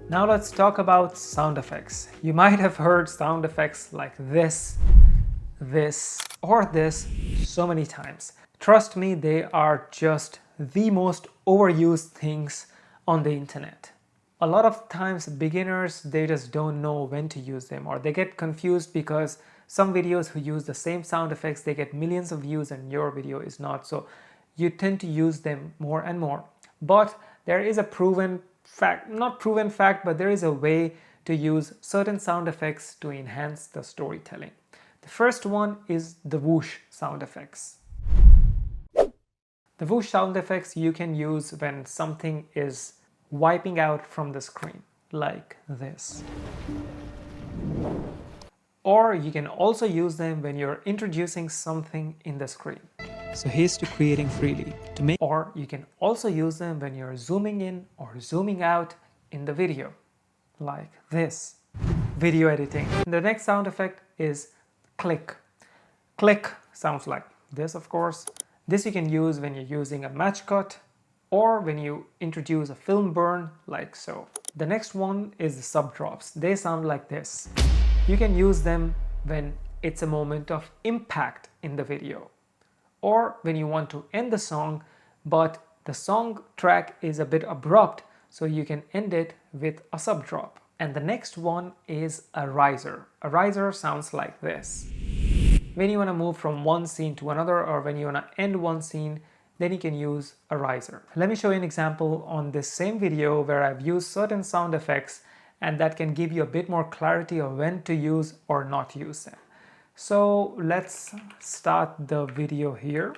Now let's talk about sound effects. You might have heard sound effects like this, or this so many times. Trust me, they are just the most overused things on the internet. A lot of times beginners, they just don't know when to use them, or they get confused because some videos who use the same sound effects, they get millions of views and your video is not. So you tend to use them more and more. But there is a proven fact, not proven fact, but there is a way to use certain sound effects to enhance the storytelling. The first one is the whoosh sound effects. The whoosh sound effects you can use when something is wiping out from the screen, like this. Or you can also use them when you're introducing something in the screen. So here's to creating freely. Or you can also use them when you're zooming in or zooming out in the video, like this. Video editing. The next sound effect is click. Click sounds like this, of course. This you can use when you're using a match cut or when you introduce a film burn, like so. The next one is the sub drops. They sound like this. You can use them when it's a moment of impact in the video, or when you want to end the song, but the song track is a bit abrupt, so you can end it with a sub drop. And the next one is a riser. A riser sounds like this. When you want to move from one scene to another, or when you want to end one scene, then you can use a riser. Let me show you an example on this same video where I've used certain sound effects, and that can give you a bit more clarity of when to use or not use them. So let's start the video here.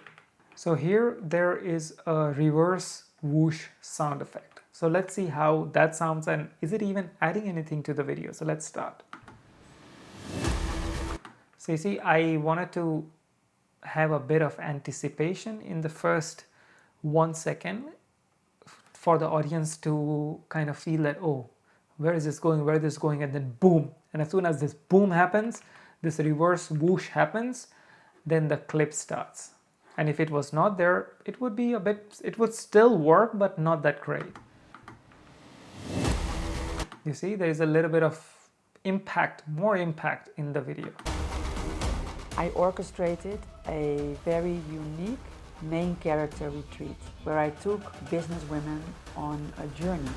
So here there is a reverse whoosh sound effect. So let's see how that sounds and is it even adding anything to the video. So let's start. So you see, I wanted to have a bit of anticipation in the first 1 second for the audience to kind of feel that, oh, where is this going, where is this going, and then boom. And as soon as this boom happens, this reverse whoosh happens, then the clip starts. And if it was not there, it would be a bit, it would still work, but not that great. You see, there is a little bit of impact, more impact in the video. I orchestrated a very unique main character retreat where I took business women on a journey.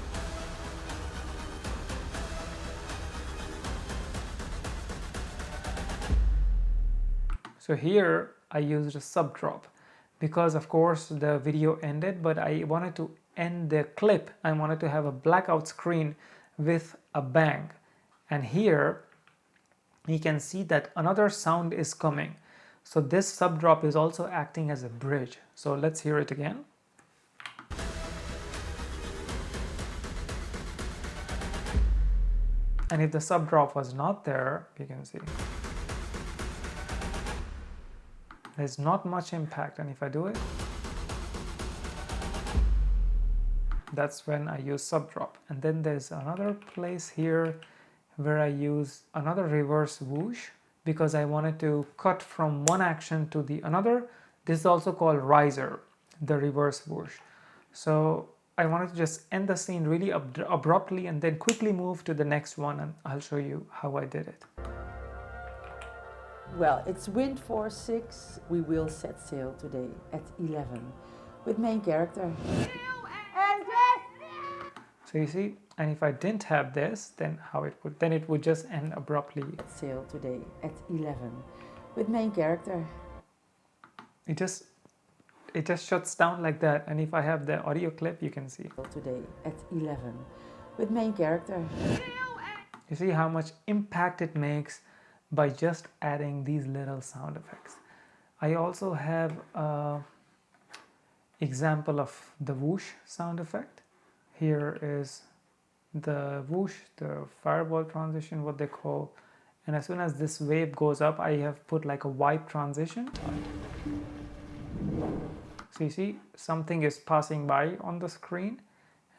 So here I used a sub drop because of course the video ended, but I wanted to end the clip. I wanted to have a blackout screen with a bang. And here you can see that another sound is coming. So this sub drop is also acting as a bridge. So let's hear it again. And if the sub drop was not there, you can see there's not much impact. And if I do it, that's when I use sub drop. And then there's another place here where I use another reverse whoosh because I wanted to cut from one action to the another. This is also called riser, the reverse whoosh. So I wanted to just end the scene really abruptly and then quickly move to the next one, and I'll show you how I did it. Well, it's wind force 6. We will set sail today at 11 with main character. So you see, and if I didn't have this, then how it would, then it would just end abruptly. Set sail today at 11 with main character. It just shuts down like that. And if I have the audio clip, you can see. Today at 11 with main character. You see how much impact it makes by just adding these little sound effects. I also have an example of the whoosh sound effect. Here is the whoosh, the fireball transition, what they call. And as soon as this wave goes up, I have put like a wipe transition. So you see, something is passing by on the screen,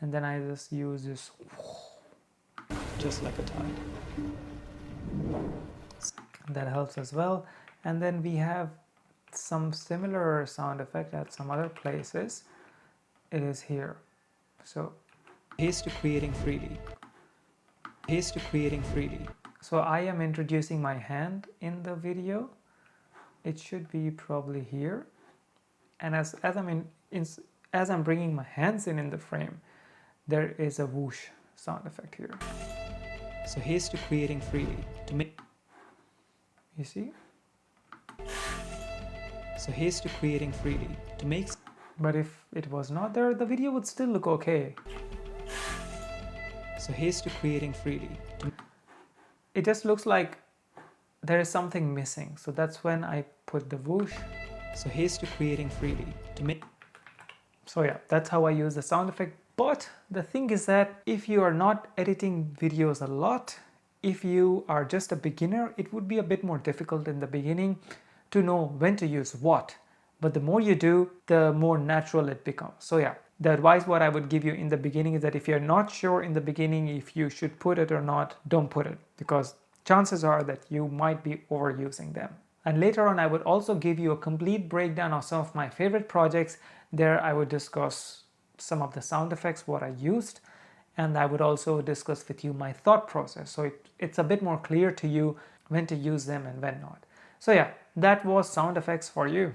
and then I just use this just like a tide. That helps as well. And then we have some similar sound effect at some other places. It is here. So Here's to creating freely. Here's to creating freely. So I am introducing my hand in the video. It should be probably here. And as I'm bringing my hands in the frame, there is a whoosh sound effect here. So here's to creating freely. To make. You see? So here's to creating freely. To make. But if it was not there, the video would still look okay. So here's to creating freely. It just looks like there is something missing. So that's when I put the whoosh. So here's to creating freely. To make. So yeah, that's how I use the sound effect. But the thing is that if you are not editing videos a lot, if you are just a beginner, it would be a bit more difficult in the beginning to know when to use what. But the more you do, the more natural it becomes. So yeah, the advice what I would give you in the beginning is that if you're not sure in the beginning if you should put it or not, don't put it, because chances are that you might be overusing them. And later on, I would also give you a complete breakdown of some of my favorite projects. There I would discuss some of the sound effects, what I used, and I would also discuss with you my thought process. So it's a bit more clear to you when to use them and when not. So yeah, that was sound effects for you.